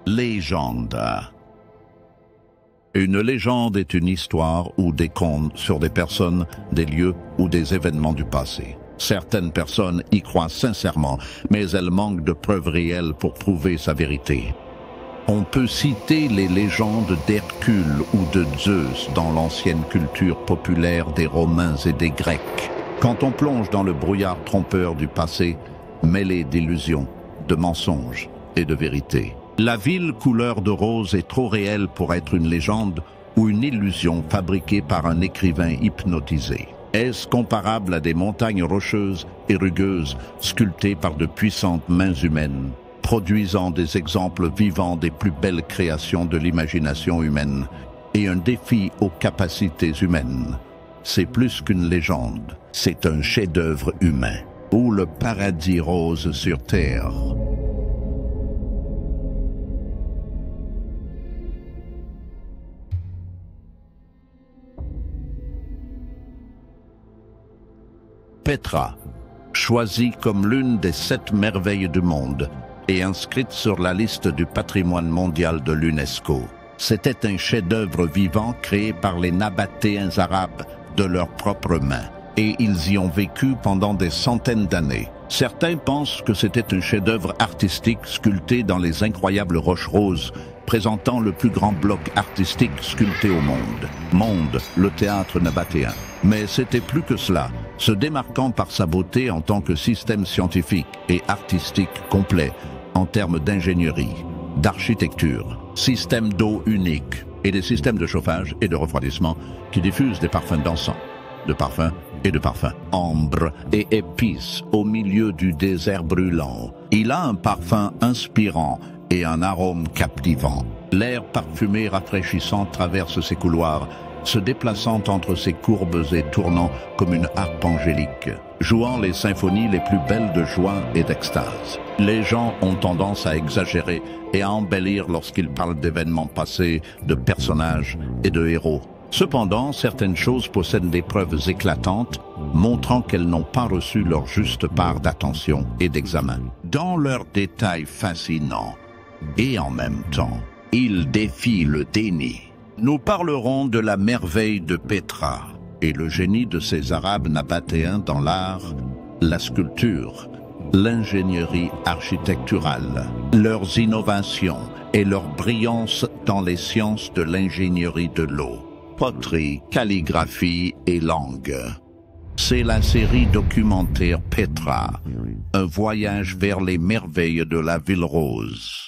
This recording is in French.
Légende. Une légende est une histoire ou des contes sur des personnes, des lieux ou des événements du passé. Certaines personnes y croient sincèrement, mais elles manquent de preuves réelles pour prouver sa vérité. On peut citer les légendes d'Hercule ou de Zeus dans l'ancienne culture populaire des Romains et des Grecs. Quand on plonge dans le brouillard trompeur du passé, mêlé d'illusions, de mensonges et de vérités. La ville couleur de rose est trop réelle pour être une légende ou une illusion fabriquée par un écrivain hypnotisé. Est-ce comparable à des montagnes rocheuses et rugueuses sculptées par de puissantes mains humaines, produisant des exemples vivants des plus belles créations de l'imagination humaine et un défi aux capacités humaines? C'est plus qu'une légende, c'est un chef-d'œuvre humain, ou le paradis rose sur terre. Petra, choisie comme l'une des 7 merveilles du monde et inscrite sur la liste du patrimoine mondial de l'UNESCO. C'était un chef-d'œuvre vivant créé par les Nabatéens arabes de leurs propres mains, et ils y ont vécu pendant des centaines d'années. Certains pensent que c'était un chef-d'œuvre artistique sculpté dans les incroyables roches roses, présentant le plus grand bloc artistique sculpté au monde, le théâtre nabatéen. Mais c'était plus que cela, se démarquant par sa beauté en tant que système scientifique et artistique complet, en termes d'ingénierie, d'architecture, système d'eau unique et des systèmes de chauffage et de refroidissement qui diffusent des parfums d'encens, de parfums et de parfums, ambre et épices au milieu du désert brûlant. Il a un parfum inspirant et un arôme captivant. L'air parfumé rafraîchissant traverse ses couloirs, se déplaçant entre ses courbes et tournant comme une harpe angélique, jouant les symphonies les plus belles de joie et d'extase. Les gens ont tendance à exagérer et à embellir lorsqu'ils parlent d'événements passés, de personnages et de héros. Cependant, certaines choses possèdent des preuves éclatantes, montrant qu'elles n'ont pas reçu leur juste part d'attention et d'examen. Dans leurs détails fascinants, et en même temps, ils défient le déni. Nous parlerons de la merveille de Petra et le génie de ces Arabes nabatéens dans l'art, la sculpture, l'ingénierie architecturale, leurs innovations et leur brillance dans les sciences de l'ingénierie de l'eau, poterie, calligraphie et langue. C'est la série documentaire Petra, un voyage vers les merveilles de la ville rose.